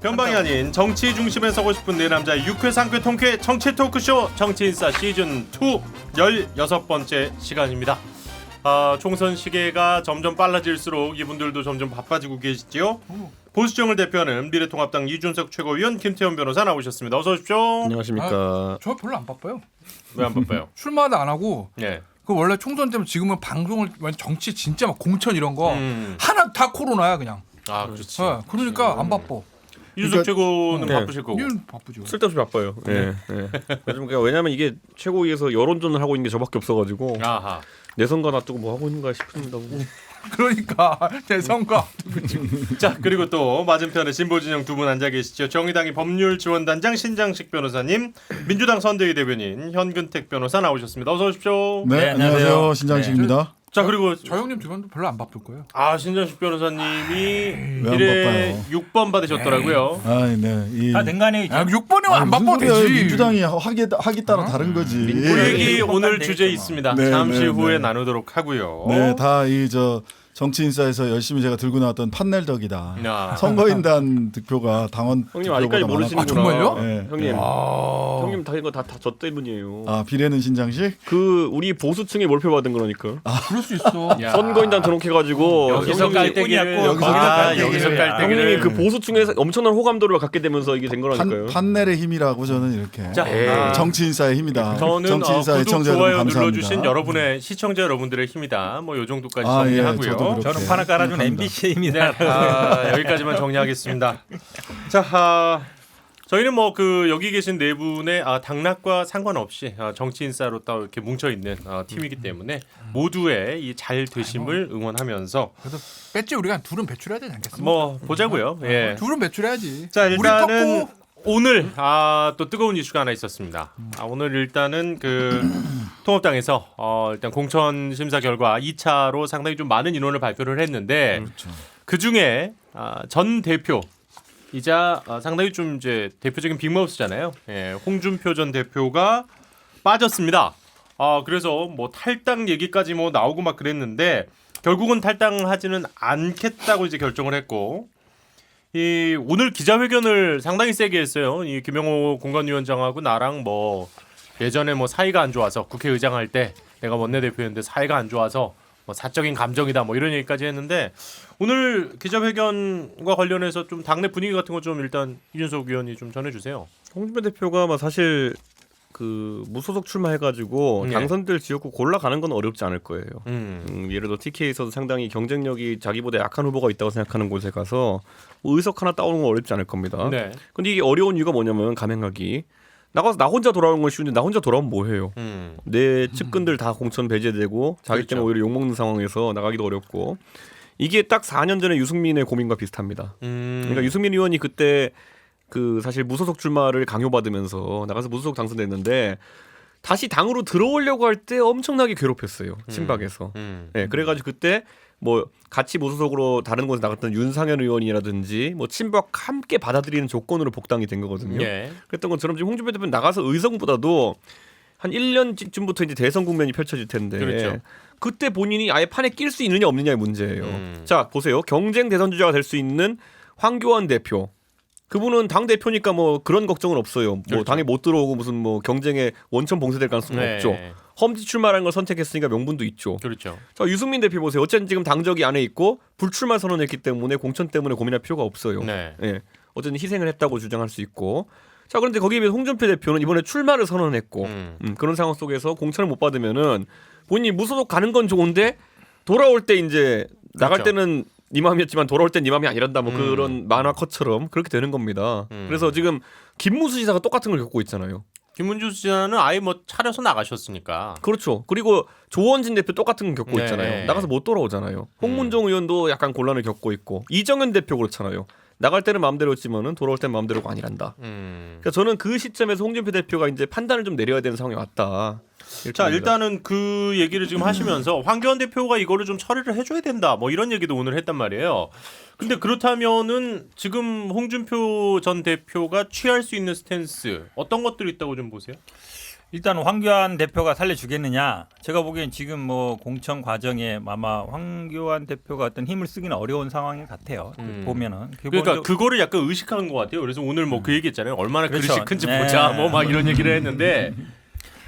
변방이 아닌 정치 중심에 서고 싶은 네 남자 유쾌 상쾌 통쾌 정치 토크쇼 정치인싸 시즌 2 16번째 시간입니다. 총선 시계가 점점 빨라질수록 이분들도 점점 바빠지고 계시지요. 보수정을 대표하는 미래통합당 이준석 최고위원 김태현 변호사 나오셨습니다. 어서 오십시오. 안녕하십니까. 저 별로 안 바빠요. 왜 안 바빠요? 출마도 안 하고. 예. 그 원래 총선 때문에 지금은 방송을 정치 진짜 막 공천 이런 거 하나 다 코로나야 그냥. 그렇지. 그러니까 안 바빠. 이준석 최고는 네. 바쁘실 거고. 이건 바쁘죠. 쓸데없이 바빠요. 네. 그러니까 왜냐면 이게 최고위에서 여론전을 하고 있는 게 저밖에 없어가지고 아하. 내선과 놔두고 뭐 하고 있는가 싶습니다. 그러니까 대선과 자, 그리고 또 맞은편에 진보진영 두 분 앉아 계시죠. 정의당의 법률지원단장 신장식 변호사님, 민주당 선대위 대변인 현근택 변호사 나오셨습니다. 어서 오십시오. 네, 안녕하세요. 신장식입니다. 자, 그리고 저 형님 두 분도 별로 안 바쁠 거예요. 신장식 변호사님이 안 비례 바빠요? 6번 받으셨더라고요. 네. 다 냉간에 야, 6번이면 안 무슨 바빠도 소리야. 되지. 민주당이 하기 따라 다른 거지. 그 얘기 오늘 네, 주제 뭐. 있습니다. 네, 잠시 네, 후에 네. 나누도록 하고요. 네, 다 이 정치인사에서 열심히 제가 들고 나왔던 판넬 덕이다. 야. 선거인단 득표가 당원 형님 아직까지 득표보다 모르시는구나. 정말요? 네. 형님, 아, 형님 다 이거 다 저 때문이에요. 비례는 신장식? 그 우리 보수층에 몰표 받은 거니까. 그럴 수 있어. 야. 선거인단 등록해가지고 여기서 형님이- 깔때기를 여기서 깔때기를 형님이 그 보수층에서 엄청난 호감도를 갖게 되면서 이게 된 거라니까요. 판넬의 힘이라고 저는 이렇게. 자, 정치인사의 힘이다. 저는 정치인사 구독, 애청자 좋아요 여러분 감사합니다. 눌러주신 여러분의 시청자 여러분들의 힘이다. 뭐 요 정도까지 예, 정리하고요. 저도 그렇게 저는 판을 깔아준 생각합니다. MBC입니다. 여기까지만 정리하겠습니다. 자, 저희는 뭐 그 여기 계신 네 분의 당락과 상관없이 정치인사로 또 이렇게 뭉쳐 있는 팀이기 때문에 모두의 이 잘 되심을 응원하면서 그래도 뺐지 우리가 둘은 배출해야 되지 않겠습니까? 뭐 보자고요. 예. 둘은 배출해야지. 자, 우리 일단은 떴고 오늘 또 뜨거운 이슈가 하나 있었습니다. 오늘 일단은 그 통합당에서 일단 공천 심사 결과 2차로 상당히 좀 많은 인원을 발표를 했는데 그 중에 전 대표이자 상당히 좀 이제 대표적인 빅마우스잖아요. 예, 홍준표 전 대표가 빠졌습니다. 그래서 뭐 탈당 얘기까지 뭐 나오고 막 그랬는데 결국은 탈당하지는 않겠다고 이제 결정을 했고. 오늘 기자회견을 상당히 세게 했어요. 이 김영호 공관위원장하고 나랑 뭐 예전에 뭐 사이가 안 좋아서 국회의장 할 때 내가 원내대표였는데 사이가 안 좋아서 뭐 사적인 감정이다 뭐 이런 얘기까지 했는데 오늘 기자회견과 관련해서 좀 당내 분위기 같은 거 좀 일단 이준석 의원이 좀 전해주세요. 홍준표 대표가 막 사실 그 무소속 출마해가지고 네. 당선될 지역구 골라가는 건 어렵지 않을 거예요. 예를 들어 TK에서도 상당히 경쟁력이 자기보다 약한 후보가 있다고 생각하는 곳에 가서 뭐 의석 하나 따오는 건 어렵지 않을 겁니다. 네. 근데 이게 어려운 이유가 뭐냐면 감행하기 나가서 나 혼자 돌아오는 건 쉬운데 나 혼자 돌아오면 뭐해요? 내 측근들 다 공천 배제되고 자기 그렇죠. 때문에 오히려 욕먹는 상황에서 나가기도 어렵고 이게 딱 4년 전에 유승민의 고민과 비슷합니다. 그러니까 유승민 의원이 그때 그 사실 무소속 출마를 강요받으면서 나가서 무소속 당선됐는데 다시 당으로 들어오려고 할 때 엄청나게 괴롭혔어요. 친박에서. 네, 그래가지고 그때 뭐 같이 무소속으로 다른 곳에 나갔던 윤상현 의원이라든지 뭐 친박 함께 받아들이는 조건으로 복당이 된 거거든요. 예. 그랬던 것처럼 지금 홍준표 대표는 나가서 의석보다도 한 1년쯤부터 이제 대선 국면이 펼쳐질 텐데 그렇죠. 그때 본인이 아예 판에 낄 수 있느냐 없느냐의 문제예요. 자 보세요. 경쟁 대선 주자가 될 수 있는 황교안 대표. 그분은 당 대표니까 뭐 그런 걱정은 없어요. 뭐 그렇죠. 당에 못 들어오고 무슨 뭐 경쟁에 원천 봉쇄될 가능성은 네. 없죠. 험지 출마라는 걸 선택했으니까 명분도 있죠. 그렇죠. 자 유승민 대표 보세요. 어쨌든 지금 당적이 안에 있고 불출마 선언했기 때문에 공천 때문에 고민할 필요가 없어요. 네. 예, 어쨌든 희생을 했다고 주장할 수 있고. 자 그런데 거기에 비해 홍준표 대표는 이번에 출마를 선언했고 그런 상황 속에서 공천을 못 받으면은 본인이 무소속 가는 건 좋은데 돌아올 때 이제 나갈 그렇죠. 때는 네 마음이었지만 돌아올 땐 네 마음이 아니란다 뭐 그런 만화 컷처럼 그렇게 되는 겁니다. 그래서 지금 김문수 지사가 똑같은 걸 겪고 있잖아요. 김문주 지사는 아예 뭐 차려서 나가셨으니까. 그렇죠. 그리고 조원진 대표 똑같은 걸 겪고 네. 있잖아요. 나가서 못 돌아오잖아요. 홍문종 의원도 약간 곤란을 겪고 있고 이정현 대표 그렇잖아요. 나갈 때는 마음대로였지만은 돌아올 땐 마음대로가 아니란다. 그러니까 저는 그 시점에서 홍준표 대표가 이제 판단을 좀 내려야 되는 상황이 왔다. 자, 일단은 그 얘기를 지금 하시면서 황교안 대표가 이거를 좀 처리를 해줘야 된다 뭐 이런 얘기도 오늘 했단 말이에요. 근데 그렇다면은 지금 홍준표 전 대표가 취할 수 있는 스탠스 어떤 것들이 있다고 좀 보세요? 일단 황교안 대표가 살려주겠느냐? 제가 보기엔 지금 뭐 공천 과정에 아마 황교안 대표가 어떤 힘을 쓰기는 어려운 상황인 것 같아요. 보면은 그러니까 그거를 약간 의식한 것 같아요. 그래서 오늘 뭐 그 얘기했잖아요. 얼마나 그렇죠. 그릇이 큰지 네. 보자. 뭐 막 이런 얘기를 했는데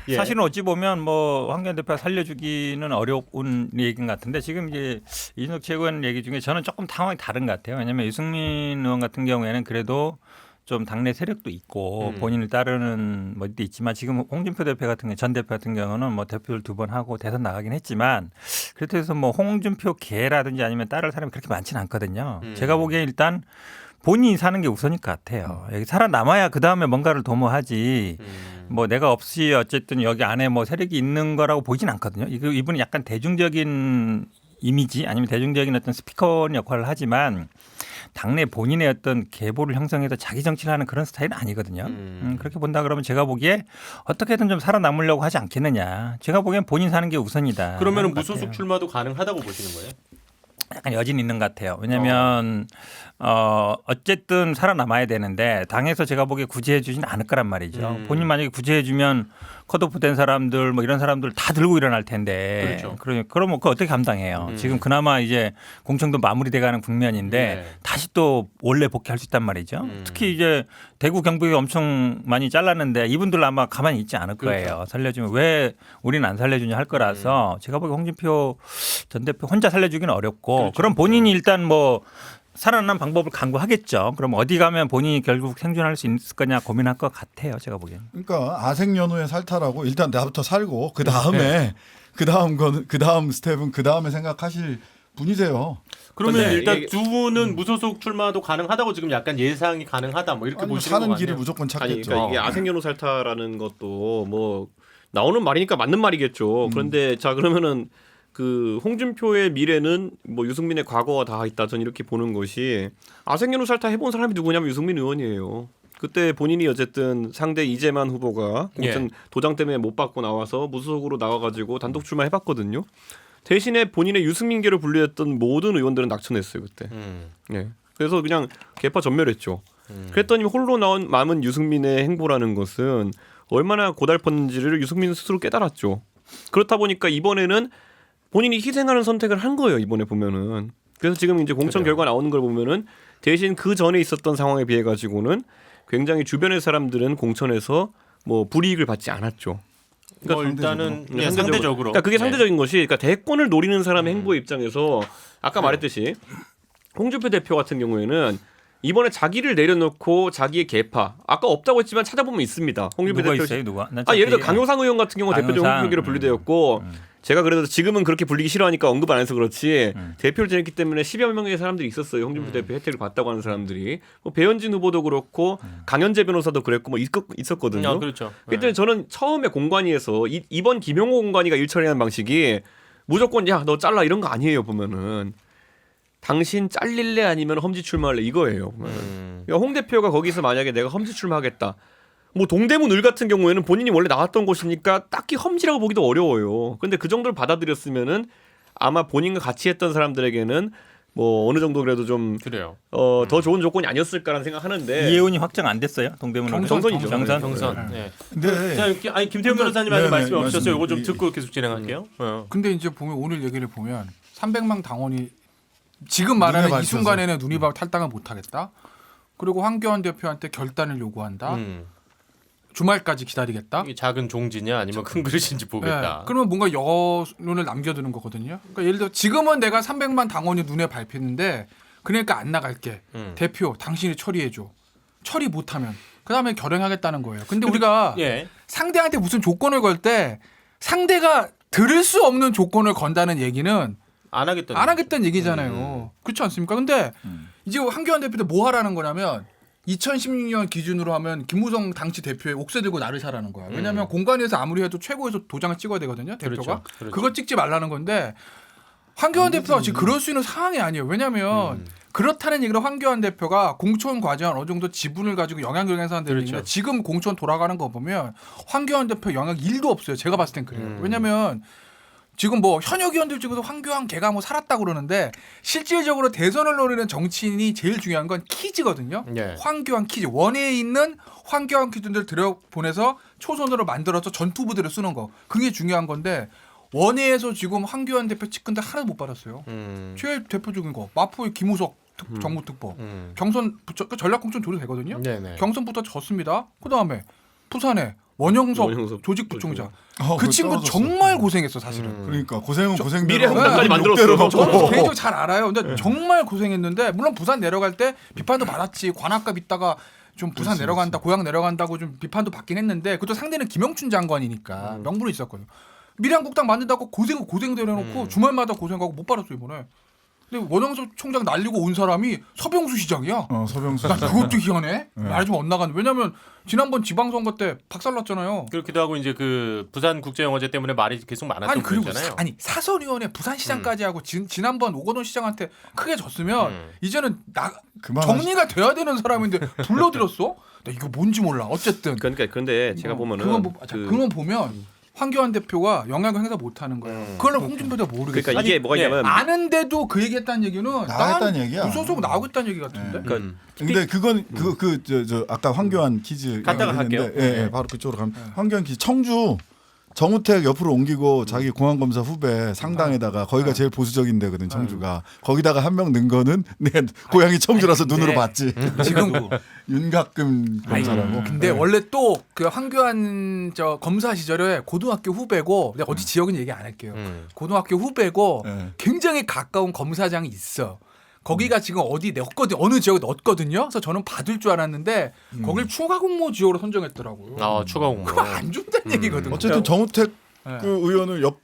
예. 사실은 어찌 보면 뭐 황교안 대표가 살려주기는 어려운 얘기인 것 같은데 지금 이제 이준석 최고위원 얘기 중에 저는 조금 상황이 다른 것 같아요. 왜냐하면 유승민 의원 같은 경우에는 그래도 좀 당내 세력도 있고 본인을 따르는 뭐도 있지만 지금 홍준표 대표 같은 경우 전 대표 같은 경우는 뭐 대표를 2번 하고 대선 나가긴 했지만 그렇다고 해서 뭐 홍준표 계라든지 아니면 따를 사람이 그렇게 많지는 않거든요. 제가 보기에 일단 본인이 사는 게 우선일 것 같아요. 여기 살아남아야 그 다음에 뭔가를 도모하지. 뭐 내가 없이 어쨌든 여기 안에 뭐 세력이 있는 거라고 보이진 않거든요. 이분은 약간 대중적인 이미지 아니면 대중적인 어떤 스피커 역할을 하지만 당내 본인의 어떤 계보를 형성해서 자기 정치를 하는 그런 스타일은 아니거든요. 그렇게 본다 그러면 제가 보기에 어떻게든 좀 살아남으려고 하지 않겠느냐. 제가 보기엔 본인 사는 게 우선이다. 그러면 무소속 출마도 가능하다고 보시는 거예요? 약간 여진이 있는 것 같아요. 왜냐하면 어쨌든 살아남아야 되는데 당에서 제가 보기에 구제해 주지는 않을 거란 말이죠. 본인 만약에 구제해 주면 컷오프 된 사람들 뭐 이런 사람들 다 들고 일어날 텐데 그렇죠. 그러면 그거 어떻게 감당해요? 지금 그나마 이제 공천도 마무리돼가는 국면인데 네. 다시 또 원래 복귀할 수 있단 말이죠. 특히 이제 대구 경북이 엄청 많이 잘랐는데 이분들 아마 가만히 있지 않을 거예요. 그렇죠. 살려주면 왜 우리는 안 살려주냐 할 거라서 제가 보기에 홍준표 전 대표 혼자 살려주기는 어렵고 그렇죠. 그럼 본인이 일단 뭐 살아난 방법을 강구하겠죠. 그럼 어디 가면 본인이 결국 생존할 수 있을 거냐 고민할 것 같아요. 제가 보기에는. 그러니까 아생연후의 살타라고 일단 나부터 살고 그 다음에 그 다음 스텝은 그 다음에 생각하실 분이세요. 그러면 근데 일단 이게- 두 분은 무소속 출마도 가능하다고 지금 약간 예상이 가능하다 뭐 이렇게 아니면 보시는 거 사는 같네요. 길을 무조건 아니 찾겠죠. 그러니까 이게 아생연후 살타라는 것도 뭐 나오는 말이니까 맞는 말이겠죠. 그런데 자 그러면은 그 홍준표의 미래는 뭐 유승민의 과거와 다 있다. 전 이렇게 보는 것이 아생연후 살타 해본 사람이 누구냐면 유승민 의원이에요. 그때 본인이 어쨌든 상대 이재만 후보가 공천 도장 때문에 못 받고 나와서 무소속으로 나와가지고 단독 출마해봤거든요. 대신에 본인의 유승민계를 분류했던 모든 의원들은 낙천했어요 그때. 예. 그래서 그냥 개파 전멸했죠. 그랬더니 홀로 남은 유승민의 행보라는 것은 얼마나 고달팠는지를 유승민 스스로 깨달았죠. 그렇다 보니까 이번에는 본인이 희생하는 선택을 한 거예요. 이번에 보면은. 그래서 지금 이제 공천 그래요. 결과 나오는 걸 보면은 대신 그 전에 있었던 상황에 비해 가지고는 굉장히 주변의 사람들은 공천에서 뭐 불이익을 받지 않았죠. 뭐 일단은 네, 상대적으로. 그러니까 그게 네. 상대적인 것이 그러니까 대권을 노리는 사람의 행보의 입장에서 아까 말했듯이 홍준표 대표 같은 경우에는 이번에 자기를 내려놓고 자기의 개파 아까 없다고 했지만 찾아보면 있습니다. 홍준표 누가 대표 있어요? 누가? 난 예를 들어 저기- 강효상 의원 같은 경우 대표적 강효상. 홍준표계로 분류되었고 제가 그래도 지금은 그렇게 불리기 싫어하니까 언급 안 해서 그렇지 대표를 지냈기 때문에 10여 명의 사람들이 있었어요. 홍준표 대표 혜택을 받다고 하는 사람들이 뭐 배현진 후보도 그렇고 강현재 변호사도 그랬고 뭐 있었거든요. 아, 그렇죠. 그때 저는 처음에 공관위에서 이번 김용호 공관위가 일처리하는 방식이 무조건 야 너 잘라 이런 거 아니에요. 보면은 당신 잘릴래 아니면 험지 출마할래 이거예요. 그러니까 홍 대표가 거기서 만약에 내가 험지 출마하겠다. 뭐 동대문 을 같은 경우에는 본인이 원래 나왔던 곳이니까 딱히 험지라고 보기도 어려워요. 근데 그 정도를 받아들였으면은 아마 본인과 같이 했던 사람들에게는 뭐 어느 정도 그래도 좀 그래요. 더 좋은 조건이 아니었을까라는 생각하는데 이혜훈이 확정 안 됐어요. 동대문으로. 경선이죠. 경선. 경선. 네. 근데 자, 아니 김태형 변호사님 아직 네, 말씀이 네, 없으셨어요. 이거 좀 말씀. 듣고 계속 진행할게요. 근데 이제 보면 오늘 얘기를 보면 300만 당원이 지금 말하는 눈에 이 맞춰서. 순간에는 눈이 봐 탈당을 못하겠다. 그리고 황교안 대표한테 결단을 요구한다. 주말까지 기다리겠다. 이게 작은 종지냐 아니면 큰 그릇인지 보겠다. 네, 그러면 뭔가 여론을 남겨두는 거거든요. 그러니까 예를 들어 지금은 내가 300만 당원이 눈에 밟히는데 그러니까 안 나갈게. 대표 당신이 처리해줘. 처리 못하면 그 다음에 결행하겠다는 거예요. 근데 우리가 예. 상대한테 무슨 조건을 걸 때 상대가 들을 수 없는 조건을 건다는 얘기는 안 하겠다는. 안 하겠다는 얘기잖아요. 그렇지 않습니까? 근데 이제 황교안 대표도 뭐 하라는 거냐면 2016년 기준으로 하면 김무성 당시 대표의 옥새 들고 나를 사라는 거야. 왜냐하면 공관위에서 아무리 해도 최고에서 도장을 찍어야 되거든요. 대표가. 그렇죠. 그렇죠. 그거 찍지 말라는 건데 황교안 대표가 지금 그럴 수 있는 상황이 아니에요. 왜냐하면 그렇다는 얘기를 황교안 대표가 공천 과정에 어느 정도 지분을 가지고 영향력을 행사한다는 그렇죠. 얘기인데 지금 공천 돌아가는 거 보면 황교안 대표 영향 1도 없어요. 제가 봤을 땐 그래요. 왜냐하면 지금 뭐 현역 의원들 중에서 황교안 걔가 뭐 살았다 그러는데 실질적으로 대선을 노리는 정치인이 제일 중요한 건 퀴즈거든요. 네. 황교안 퀴즈. 원외에 있는 황교안 퀴즈들 들여보내서 초선으로 만들어서 전투부대를 쓰는 거. 그게 중요한 건데 원외에서 지금 황교안 대표 측근들 하나도 못 받았어요. 제일 대표적인 거 마포의 김우석 정무특보. 경선 전략공천 조례되거든요. 네네. 경선부터 졌습니다. 그다음에 부산에 원영석 조직부총장. 그 친구 정말 고생했어 사실은. 그러니까 고생은 고생대로 미래 한국당까지 욕대로 만들었어. 먹고. 저는 개인적으로 잘 알아요. 근데 정말 고생했는데 물론 부산 내려갈 때 비판도 받았지. 관악갑 있다가 좀 부산 내려간다, 고향 내려간다고 좀 비판도 받긴 했는데 그것도 상대는 김영춘 장관이니까 명분이 있었거든요. 미래한국당 만든다고 고생대로 해놓고 주말마다 고생하고 못 받았어 이번에. 근데 원영석 총장 날리고 온 사람이 서병수 시장이야. 서병수. 난 그것도 희한해. 말 좀 엇나가는. 왜냐면 지난번 지방선거 때 박살났잖아요. 그렇기도 하고 이제 그 부산 국제영화제 때문에 말이 계속 많았던 아니 그리고 분이잖아요. 사설위원회 부산시장까지 하고 지난번 오거돈 시장한테 크게 졌으면 이제는 정리가 돼야 되는 사람인데 불러들였어? 나 이거 뭔지 몰라. 어쨌든 그러니까 그런데 제가 보면은 그건 보면 황교안 대표가 영향을 행사 못하는 거예요. 그걸 홍준표도 모르겠어. 그러니까 이게 뭐가 있냐면 아는데도 그 얘기했다는 얘기는 나가겠다는 얘기야. 무소속 나오겠다는 얘기 같은데. 근데 그건 저 아까 황교안 퀴즈 갔다가 얘기했는데, 갈게요. 예, 바로 그쪽으로 가면 황교안 퀴즈 청주 정우택 옆으로 옮기고 자기 공안검사 후배 상당에다가 거기가 제일 보수적인 데거든 청주가. 거기다가 한 명 넣은 거는 내가 고향이 청주라서 눈으로 봤지. 지금 윤갑금 검사라고. 근데 원래 또 그 황교안 저 검사 시절에 고등학교 후배고 내가 어디 지역은 얘기 안 할게요. 고등학교 후배고 굉장히 가까운 검사장이 있어. 거기가 지금 어디 넣었거든 어느 지역에 넣었거든요. 그래서 저는 받을 줄 알았는데 거길 추가 공모 지역으로 선정했더라고요. 추가 공모. 그거 안 준다는 얘기거든요. 어쨌든 정우택 네. 그 의원을 옆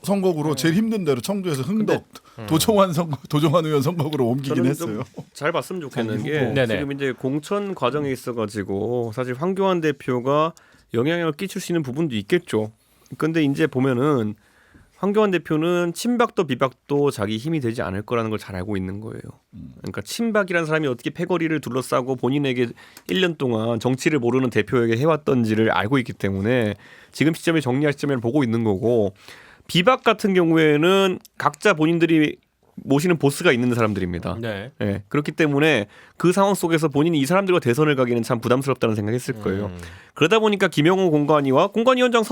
선거구로 제일 힘든 데로 청주에서 흥덕 도정환 의원 선거구로 옮기긴 했어요. 잘 봤으면 좋겠는 게 네네. 지금 이제 공천 과정에 있어가지고 사실 황교안 대표가 영향을 끼칠 수 있는 부분도 있겠죠. 근데 이제 보면은 황교안 대표는 친박도 비박도 자기 힘이 되지 않을 거라는 걸 잘 알고 있는 거예요. 그러니까 친박이라는 사람이 어떻게 패거리를 둘러싸고 본인에게 1년 동안 정치를 모르는 대표에게 해왔던지를 알고 있기 때문에 지금 시점에 정리할 시점을 보고 있는 거고 비박 같은 경우에는 각자 본인들이 모시는 보스가 있는 사람들입니다. 네. 네, 그렇기 때문에 그 상황 속에서 본인이 이 사람들과 대선을 가기는 참 부담스럽다는 생각했을 거예요. 그러다 보니까 김영호 공관위원장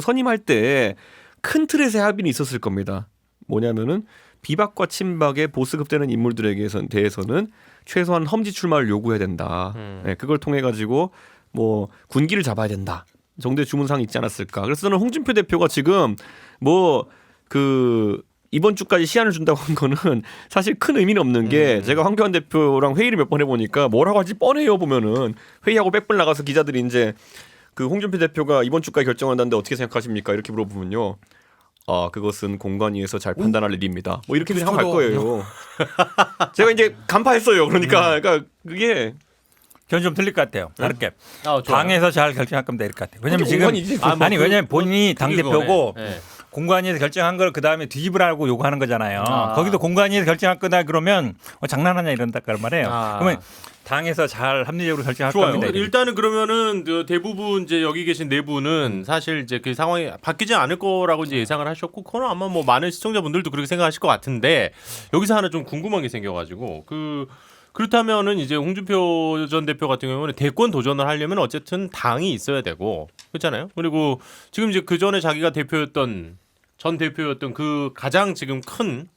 선임할 때 큰 틀에서의 합의는 있었을 겁니다. 뭐냐면은 비박과 친박의 보스급되는 인물들에게 대해서는 최소한 험지 출마를 요구해야 된다. 네, 그걸 통해 가지고 뭐 군기를 잡아야 된다. 정도의 주문사항이 있지 않았을까. 그래서 저는 홍준표 대표가 지금 이번 주까지 시한을 준다고 한 거는 사실 큰 의미는 없는 게 제가 황교안 대표랑 회의를 몇 번 해보니까 뭐라고 할지 뻔해요. 보면은 회의하고 백분 나가서 기자들이 이제 그 홍준표 대표가 이번 주까지 결정한다는데 어떻게 생각하십니까? 이렇게 물어보면요. 그것은 공관위에서 잘 판단할 일입니다. 뭐 이렇게 그냥 갈 거예요. 제가 이제 간파했어요. 그러니까 그게 저는 좀 틀릴 것 같아요. 다르게 좋아요. 당에서 잘 결정할 겁니다. 이럴 것 같아요. 왜냐면 지금 왜냐면 본인이 당 대표고 공관위에서 결정한 걸 그 다음에 뒤집으라고 요구하는 거잖아요. 거기도 공관위에서 결정할 거다 그러면 장난하냐 이런다 그 말이에요. 그러면 당에서 잘 합리적으로 결정할 좋아요. 겁니다. 일단은 그러면은 대부분 이제 여기 계신 네 분은 사실 이제 그 상황이 바뀌지 않을 거라고 이제 예상을 하셨고, 그거는 아마 뭐 많은 시청자분들도 그렇게 생각하실 것 같은데 여기서 하나 좀 궁금한 게 생겨가지고 그렇다면은 이제 홍준표 전 대표 같은 경우는 대권 도전을 하려면 어쨌든 당이 있어야 되고 그렇잖아요. 그리고 지금 이제 그 전에 자기가 전 대표였던 그 가장 지금 큰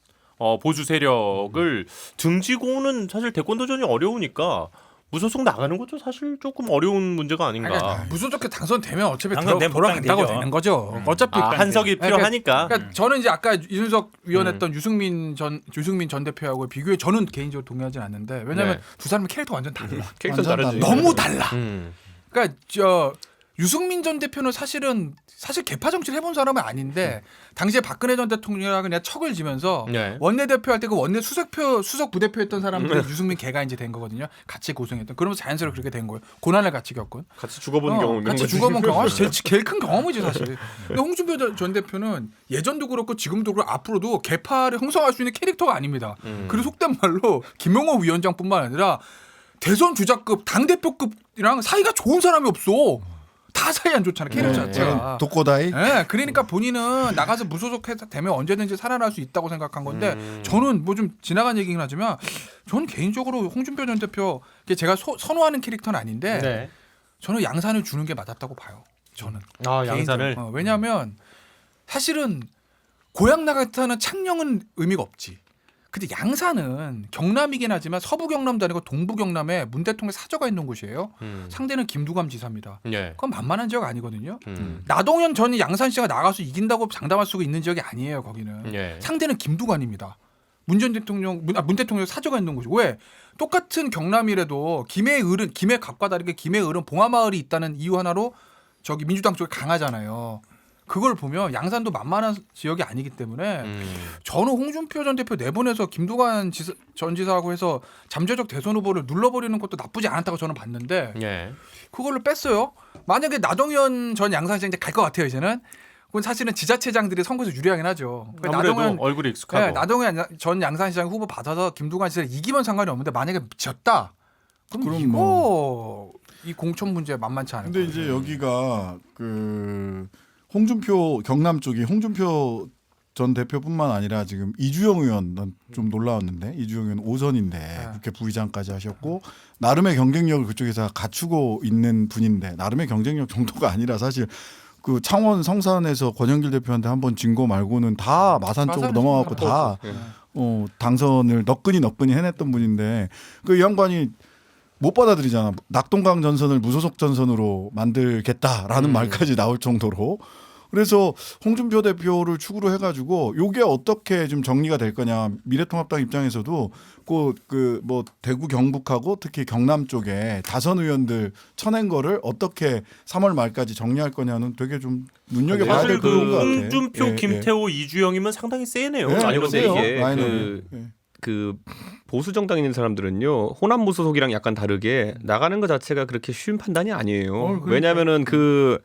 보수 세력을 등지고는 사실 대권 도전이 어려우니까 무소속 나가는 것도 사실 조금 어려운 문제가 아닌가. 그러니까 무소속에 당선되면 어차피 당선되면 돌아간다고 되죠. 되는 거죠. 어차피 한석이 필요하니까. 그러니까 저는 이제 아까 이준석 위원했던 유승민 전 대표하고 비교해 저는 개인적으로 동의하진 않는데 왜냐하면 두 사람의 캐릭터 완전 달라. 캐릭터 다르지. 너무 달라. 그러니까 유승민 전 대표는 사실 개파 정치를 해본 사람은 아닌데 당시에 박근혜 전 대통령하고 그냥 척을 지면서 원내대표 할 때 그 원내 수석 부대표였던 사람들이 유승민 걔가 이제 된 거거든요. 같이 고생했던. 그러면서 자연스럽게 그렇게 된 거예요. 고난을 같이 겪은. 같이 죽어본 경험이 같이 죽어본 경험. 제일 큰 경험이지 사실. 근데 홍준표 전 대표는 예전도 그렇고 지금도 그렇고 앞으로도 개파를 형성할 수 있는 캐릭터가 아닙니다. 그리고 속된 말로 김영호 위원장뿐만 아니라 대선 주자급 당대표급이랑 사이가 좋은 사람이 없어. 다 사이 안 좋잖아 캐릭터 자체가. 독고다이. 네, 그러니까 본인은 나가서 무소속해서 되면 언제든지 살아날 수 있다고 생각한 건데 저는 뭐 좀 지나간 얘기긴 하지만 저는 개인적으로 홍준표 전 대표 제가 선호하는 캐릭터는 아닌데 네. 저는 양산을 주는 게 맞았다고 봐요. 저는. 아, 양산을. 왜냐하면 사실은 고향 나갔다는 창녕은 의미가 없지. 근데 양산은 경남이긴 하지만 서부 경남도 아니고 동부 경남에 문 대통령 사저가 있는 곳이에요. 상대는 김두관 지사입니다. 예. 그건 만만한 지역 아니거든요. 나동현 전 양산시가 나가서 이긴다고 장담할 수가 있는 지역이 아니에요. 거기는. 예. 상대는 김두관입니다. 문 대통령 사저가 있는 곳이 왜 똑같은 경남이라도 김해 갑과 다르게 김해을은 봉화마을이 있다는 이유 하나로 저기 민주당 쪽에 강하잖아요. 그걸 보면 양산도 만만한 지역이 아니기 때문에 저는 홍준표 전 대표 내보내서 김두관 전 지사하고 해서 잠재적 대선 후보를 눌러버리는 것도 나쁘지 않았다고 저는 봤는데 예. 그걸로 뺐어요. 만약에 나동현 전 양산시장 이제 갈 것 같아요. 이제는 그건 사실은 지자체장들이 선거에서 유리하긴 하죠. 아무래도 얼굴이 익숙하고. 네, 나동현 전 양산시장 후보 받아서 김두관 지사를 이기면 상관이 없는데 만약에 졌다. 그럼 이거 이 공천 문제 만만치 않을 근데 거예요. 이제 여기가 그 홍준표 경남 쪽이 홍준표 전 대표뿐만 아니라 지금 이주영 의원 난 좀 놀라웠는데 이주영 의원 5선인데 국회 부의장까지 하셨고 나름의 경쟁력을 그쪽에서 갖추고 있는 분인데 나름의 경쟁력 정도가 아니라 사실 그 창원 성산에서 권영길 대표한테 한번 진 거 말고는 다 마산 쪽으로 넘어가고 다 당선을 너끈히 해냈던 분인데 그 이 양반이 못 받아들이잖아. 낙동강 전선을 무소속 전선으로 만들겠다라는 말까지 나올 정도로. 그래서 홍준표 대표를 축으로 해가지고 요게 어떻게 좀 정리가 될 거냐. 미래통합당 입장에서도 그 뭐 대구 경북하고 특히 경남 쪽에 다선 의원들 쳐낸 거를 어떻게 3월 말까지 정리할 거냐는 되게 좀 눈여겨봐야 사실 될 부분 것 같아. 홍준표, 김태호, 이주영이면 상당히 세네요. 네, 아니 근데 세요. 이게 라인업이. 그 보수 정당 있는 사람들은요 호남 무소속이랑 약간 다르게 나가는 것 자체가 그렇게 쉬운 판단이 아니에요. 왜냐하면은 그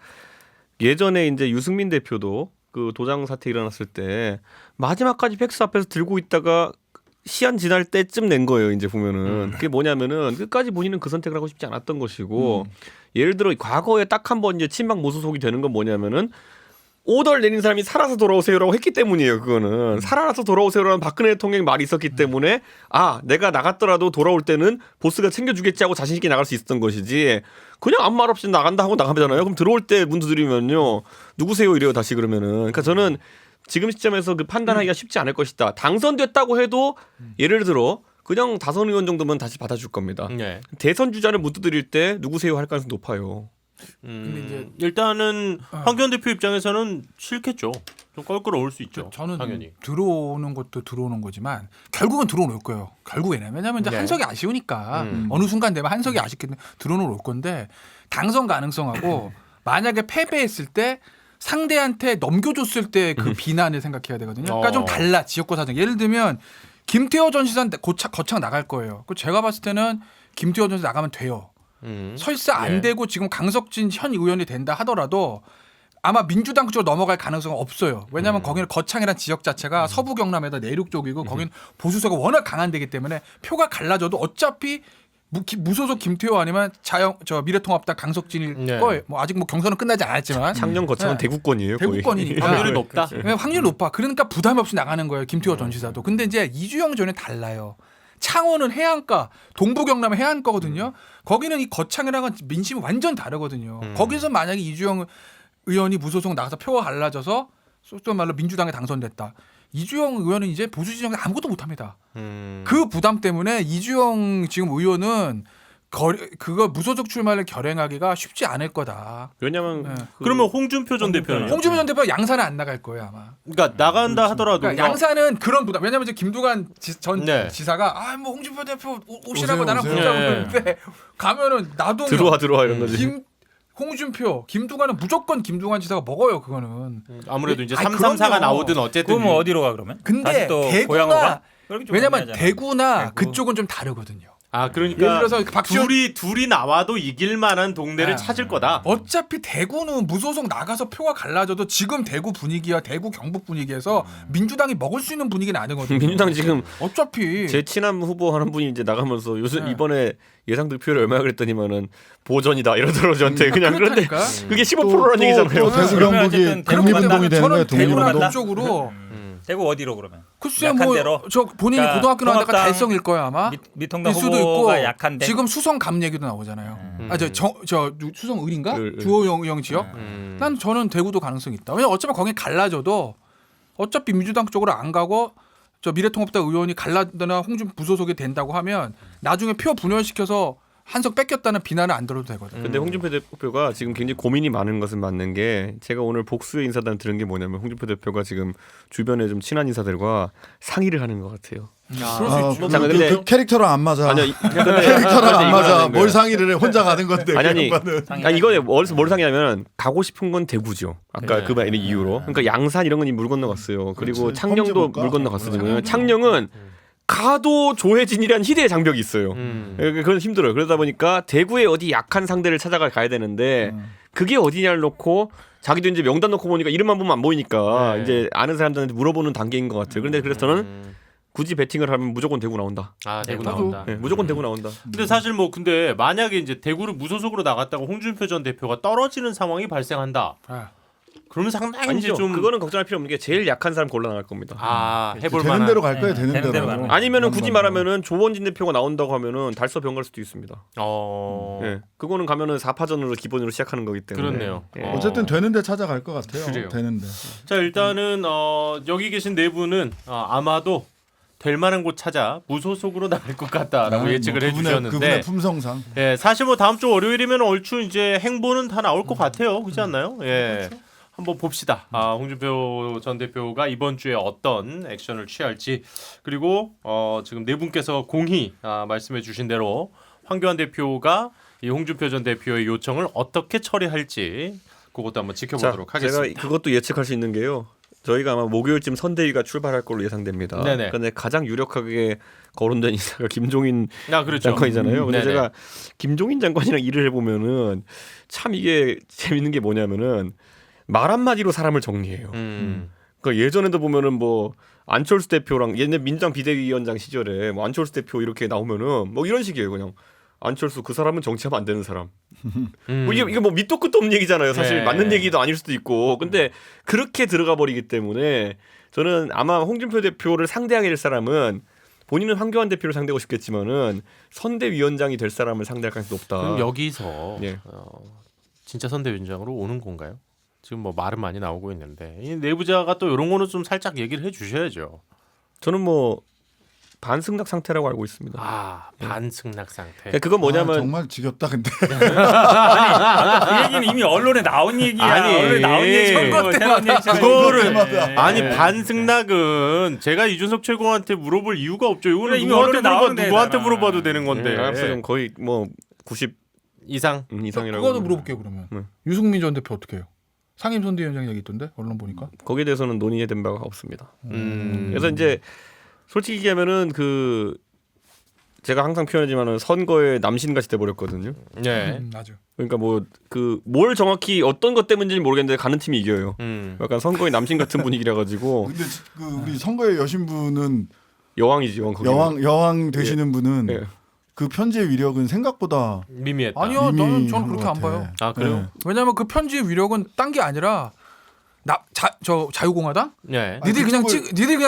예전에 이제 유승민 대표도 그 도장 사태 일어났을 때 마지막까지 팩스 앞에서 들고 있다가 시한 지날 때쯤 낸 거예요. 이제 보면은 그게 뭐냐면은 끝까지 본인은 그 선택을 하고 싶지 않았던 것이고 예를 들어 과거에 딱 한 번 이제 친박 무소속이 되는 건 뭐냐면은 오더를 내린 사람이 살아서 돌아오세요라고 했기 때문이에요. 그거는 살아서 돌아오세요라는 박근혜 대통령의 말이 있었기 때문에 아 내가 나갔더라도 돌아올 때는 보스가 챙겨주겠지 하고 자신 있게 나갈 수 있었던 것이지 그냥 아무 말 없이 나간다 하고 나가잖아요. 그럼 들어올 때 문 두드리면요 누구세요 이래요 다시 그러면은. 그러니까 저는 지금 시점에서 그 판단하기가 쉽지 않을 것이다. 당선됐다고 해도 예를 들어 그냥 다선 의원 정도면 다시 받아줄 겁니다. 네. 대선 주자를 못 두드릴 때 누구세요 할 가능성이 높아요. 근데 이제 일단은 황교안 대표 입장에서는 싫겠죠. 좀 껄끄러울 수 있죠. 저는 당연히. 들어오는 것도 들어오는 거지만 결국은 들어올 거예요. 결국에는 왜냐하면 이제 네. 한석이 아쉬우니까 어느 순간 되면 한석이 아쉽게 들어는 올 건데 당선 가능성하고 만약에 패배했을 때 상대한테 넘겨줬을 때 그 비난을 생각해야 되거든요. 그러니까 좀 달라 지역구 사정. 예를 들면 김태호 전 시장 거창 나갈 거예요. 그 제가 봤을 때는 김태호 전 시장 나가면 돼요. 설사 안 예. 되고 지금 강석진 현 의원이 된다 하더라도 아마 민주당 쪽으로 넘어갈 가능성은 없어요. 왜냐하면 거기는 거창이라는 지역 자체가 서부 경남에다 내륙 쪽이고 거기는 보수세가 워낙 강한 데기 때문에 표가 갈라져도 어차피 무소속 김태호 아니면 미래통합당 강석진일 네. 거예요. 뭐 아직 뭐 경선은 끝나지 않았지만 창녕 거창은 네. 대구권이에요. 거의. 대구권이니까 확률이 높다. 네, 확률이 높아. 그러니까 부담 없이 나가는 거예요. 김태호 전 지사도. 근데 이제 이주영 전에 달라요. 창원은 해안가, 동부 경남은 해안가거든요. 거기는 이 거창이랑은 민심이 완전 다르거든요. 거기서 만약에 이주영 의원이 무소속 나가서 표가 갈라져서 속된 말로 민주당에 당선됐다. 이주영 의원은 이제 보수 지정에 아무것도 못합니다. 그 부담 때문에 이주영 지금 의원은 그거 무소속 출마를 결행하기가 쉽지 않을 거다. 왜냐면 네. 그러면 홍준표 전 대표는 홍준표 전 대표 양산은 안 나갈 거예요 아마. 그러니까 나간다 하더라도 그러니까 양산은 그런 부담. 왜냐면 이제 김두관 전 네. 지사가 아 뭐 홍준표 대표 오시라고 오세요, 나랑 오세요. 보자고 네. 그러는데 가면은 나동현 들어와 이런 거지. 홍준표, 김두관은 무조건 김두관 지사가 먹어요 그거는. 아무래도 이제 아니, 334가 그럼요. 나오든 어쨌든 그럼 어디로 가 그러면? 근데 다시 또 대구나 고향으로 가? 그렇게 좀 왜냐면 애매하잖아요. 대구나 대구. 그쪽은 좀 다르거든요. 아 그러니까 예를 들어서 박지원 둘이 나와도 이길 만한 동네를 네. 찾을 거다. 어차피 대구는 무소속 나가서 표가 갈라져도 지금 대구 분위기와 대구 경북 분위기에서 민주당이 먹을 수 있는 분위기는 아니거든요. 민주당 지금 어차피 제 친한 후보 하는 분이 이제 나가면서 요새 네. 이번에 예상 득표율 얼마 그랬더니만은 보전이다 이러더라고 저한테 그냥 그런데 그렇다니까. 그게 15%라는 얘기잖아요. 또 대구 그러면 경북이 어쨌든 독립운동이 되는 거예요. 저는 대구나 독립운동. 쪽으로 대구 어디로 그러면? 글쎄 약한 데로? 뭐저 본인이 그러니까 고등학교 나왔다가 통합당 달성일 거야 아마. 미통당 일 수도 있고 후보가 약한데 지금 수성 감 얘기도 나오잖아요. 저 수성 을인가? 을. 주호영 지역. 난 저는 대구도 가능성이 있다. 왜냐 어차피 거기 갈라져도 어차피 민주당 쪽으로 안 가고 저 미래통합당 의원이 갈라거나 홍준표 무소속이 된다고 하면 나중에 표 분열시켜서 한석 뺏겼다는 비난은 안 들어도 되거든. 근데 홍준표 대표가 지금 굉장히 고민이 많은 것은 맞는 게 제가 오늘 복수의 인사단 들은 게 뭐냐면 홍준표 대표가 지금 주변에 좀 친한 인사들과 상의를 하는 것 같아요. 그럴 수 있지. 잠깐, 근데- 그 캐릭터랑 안 맞아. 아니요, 캐릭터랑 안 맞아. 이거는 뭘 상의를 해? 혼자 가는 건데. 아니 그런 거는. 아니 이거에 뭘 상의하면 가고 싶은 건 대구죠. 아까 네. 그 말의 이유로. 그러니까 양산 이런 건 이미 물 건너갔어요. 그리고 그렇지. 창녕도 험지볼까? 물 건너갔거든요. 창녕은 가도 조혜진이란 희대의 장벽이 있어요. 그건 힘들어요. 그러다 보니까 대구에 어디 약한 상대를 찾아가 가야 되는데 그게 어디냐를 놓고 자기도 이제 명단 놓고 보니까 이름만 보면 안 보이니까 네. 이제 아는 사람들한테 물어보는 단계인 것 같아요. 그런데 그래서 저는 굳이 베팅을 하면 무조건 대구 나온다. 아 대구 나도. 나온다. 네, 무조건 대구 나온다. 근데 사실 뭐 근데 만약에 이제 대구를 무소속으로 나갔다고 홍준표 전 대표가 떨어지는 상황이 발생한다. 아, 그러면 상당히 이제 아니죠. 좀 그거는 걱정할 필요 없는 게 제일 약한 사람 골라 나갈 겁니다. 해볼 되는 만한. 대로 갈 거예요. 네, 되는 되는 대로 대로. 가는 거예요. 아니면은 굳이 말하면은 조원진 대표가 나온다고 하면은 달서 병갈 수도 있습니다. 예, 그거는 가면은 4파전으로 기본으로 시작하는 거기 때문에. 그렇네요. 예. 어쨌든 되는데 찾아갈 것 같아요. 그래요. 되는데. 자 일단은 여기 계신 네 분은 아마도 될 만한 곳 찾아 무소속으로 나갈 것 같다라고 예측을 해주셨는데 그분의 품성상. 예, 사실 뭐 다음 주 월요일이면 얼추 이제 행보는 다 나올 것 같아요. 그렇지 않나요? 예. 한번 봅시다. 홍준표 전 대표가 이번 주에 어떤 액션을 취할지 그리고 지금 네 분께서 공히 말씀해 주신 대로 황교안 대표가 이 홍준표 전 대표의 요청을 어떻게 처리할지 그것도 한번 지켜보도록 하겠습니다. 제가 그것도 예측할 수 있는 게요. 저희가 아마 목요일쯤 선대위가 출발할 걸로 예상됩니다. 네네. 그런데 가장 유력하게 거론된 인사가 김종인 그렇죠. 장관이잖아요. 근데 네네. 제가 김종인 장관이랑 일을 해보면은 참 이게 재밌는 게 뭐냐면은 말 한마디로 사람을 정리해요. 그러니까 예전에도 보면은 뭐 안철수 대표랑 옛날 민주당 비대위원장 시절에 뭐 안철수 대표 이렇게 나오면은 뭐 이런 식이에요. 그냥 안철수 그 사람은 정치하면 안 되는 사람. 뭐 이게 뭐 밑도 끝도 없는 얘기잖아요. 사실 네. 맞는 얘기도 아닐 수도 있고. 근데 그렇게 들어가 버리기 때문에 저는 아마 홍준표 대표를 상대하게 될 사람은 본인은 황교안 대표를 상대하고 싶겠지만은 선대위원장이 될 사람을 상대할 가능성이 높다. 그럼 여기서 예. 진짜 선대위원장으로 오는 건가요? 지금 뭐 말은 많이 나오고 있는데 이 내부자가 또 이런 거는 좀 살짝 얘기를 해주셔야죠. 저는 뭐 반승낙 상태라고 알고 있습니다. 반승낙 상태. 그러니까 그건 뭐냐면 정말 지겹다 근데. 그 얘기는 이미 언론에 나온 얘기야. 아니, 언론에 나온 얘기. 선거 때마다. 아니 반승낙은 제가 이준석 최고한테 물어볼 이유가 없죠. 이거는 그래, 이미 누구한테 언론에 물어봐 나오는 누구한테 애잖아. 물어봐도 되는 건데. 알았어, 좀 거의 뭐 90 이상. 이상이라고. 그거도 물어볼게요 그러면. 네. 유승민 전 대표 어떻게 해요? 상임 선대위원장 얘기 있던데 언론 보니까. 거기에 대해서는 논의된 바가 없습니다. 음. 그래서 이제 솔직히 얘기하면은 그 제가 항상 표현하지만은 선거에 남신같이 돼 버렸거든요. 네. 맞아. 그러니까 뭐 그 뭘 정확히 어떤 것 때문인지 모르겠는데 가는 팀이 이겨요. 약간 선거의 남신 같은 분위기라 가지고 근데 그 우리 선거에 여신분은 여왕이지 거기는. 여왕 되시는 분은 예. 그 편지의 위력은 생각보다 미미했다. 아니요, 저는 미미한 그렇게 것 안 같아. 봐요. 아 그래요? 네. 왜냐하면 그 편지의 위력은 딴 게 아니라 저 자유공화당? 네. 니들 그냥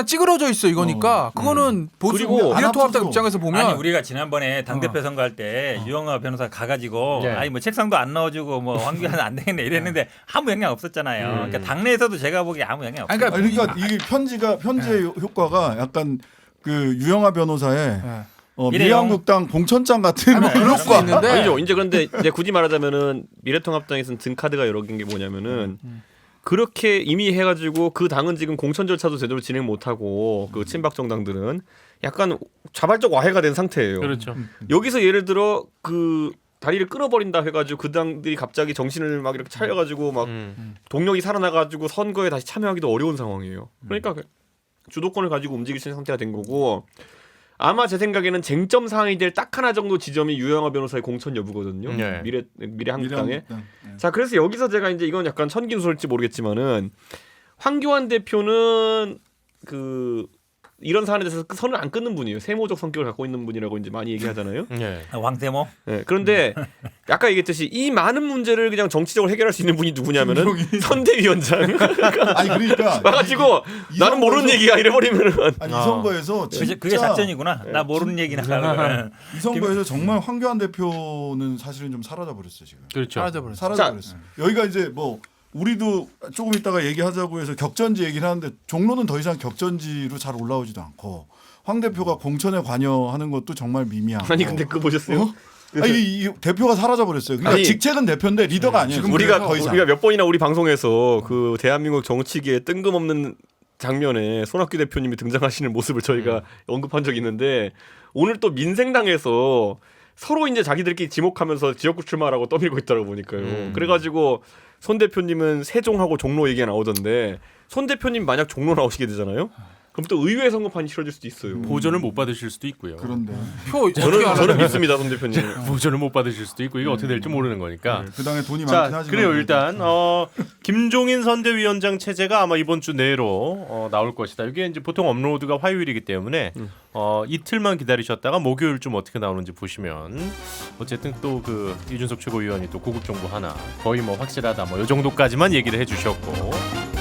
찌그러져 있어 이거니까 그거는 보수 그리고 미래통합당 안 입장에서 보면 아니 우리가 지난번에 당대표 선거할 때 유영아 변호사 가가지고 네. 아니 뭐 책상도 안 넣어주고 뭐 황교안 안 되겠네 이랬는데 아무 영향 없었잖아요. 그러니까 당내에서도 제가 보기에 아무 영향 없어요. 아니, 그러니까 이게 편지의 효과가 약간 그 유영아 변호사의 네. 미래한국당 공천장 같은 뭐 그럴 수 있는데 아니죠. 이제 그런데 이제 굳이 말하자면은 미래통합당에서는 등 카드가 여러 개인 게 뭐냐면은 그렇게 이미 해가지고 그 당은 지금 공천 절차도 제대로 진행 못하고 그 친박 정당들은 약간 자발적 와해가 된 상태예요. 그렇죠. 여기서 예를 들어 그 다리를 끊어버린다 해가지고 그 당들이 갑자기 정신을 막 이렇게 차려가지고 막 동력이 살아나가지고 선거에 다시 참여하기도 어려운 상황이에요. 그러니까 주도권을 가지고 움직일 수 있는 상태가 된 거고 아마 제 생각에는 쟁점 사항이 될 딱 하나 정도 지점이 유영하 변호사의 공천 여부거든요. 네. 미래 한국당에. 미래한국당. 네. 자, 그래서 여기서 제가 이제 이건 약간 천긴소일지 모르겠지만은 황교안 대표는 그 이런 사안에 대해서 선을 안 끊는 분이에요. 세모적 성격을 갖고 있는 분이라고 이제 많이 얘기하잖아요. 네. 왕세모. 네, 그런데 아까 얘기했듯이 이 많은 문제를 그냥 정치적으로 해결할 수 있는 분이 누구냐면은 선대위원장. 아니 그러니까 와가지고 나는 모르는 얘기야 이래버리면은. 아니 이 선거에서 진짜 그게 작전이구나. 나 모르는 얘기나 하려고. 이 선거에서 정말 황교안 대표는 사실은 좀 사라져 버렸어요 지금. 그렇죠. 사라져버렸어. 사라져 버렸어. 여기가 이제 뭐 우리도 조금 있다가 얘기하자고 해서 격전지 얘기를 하는데 종로는 더 이상 격전지로 잘 올라오지도 않고 황 대표가 공천에 관여하는 것도 정말 미미하고. 아니 근데 그거 보셨어요? 어? 아니 이 대표가 사라져 버렸어요. 그러니까 아니, 직책은 대표인데 리더가 아니에요. 지금 우리가 그래서 더 이상. 우리가 몇 번이나 우리 방송에서 그 대한민국 정치계에 뜬금없는 장면에 손학규 대표님이 등장하시는 모습을 저희가 언급한 적이 있는데 오늘 또 민생당에서 서로 이제 자기들끼리 지목하면서 지역구 출마라고 떠밀고 있더라고 보니까요. 그래가지고 손 대표님은 세종하고 종로 얘기가 나오던데 손 대표님 만약 종로 나오시게 되잖아요. 그럼 또 의외의 선거판이 치러질 수도 있어요. 보전을 못 받으실 수도 있고요. 그런데 표 저는 믿습니다, 손 대표님. 보전을 못 받으실 수도 있고 이게 어떻게 될지 모르는 거니까. 그 당에 돈이 많긴 자, 하지만 그래요. 일단 김종인 선대위원장 체제가 아마 이번 주 내로 나올 것이다. 이게 이제 보통 업로드가 화요일이기 때문에 이틀만 기다리셨다가 목요일쯤 어떻게 나오는지 보시면 어쨌든 또 그 이준석 최고위원이 또 고급 정보 하나 거의 뭐 확실하다 뭐 이 정도까지만 얘기를 해주셨고.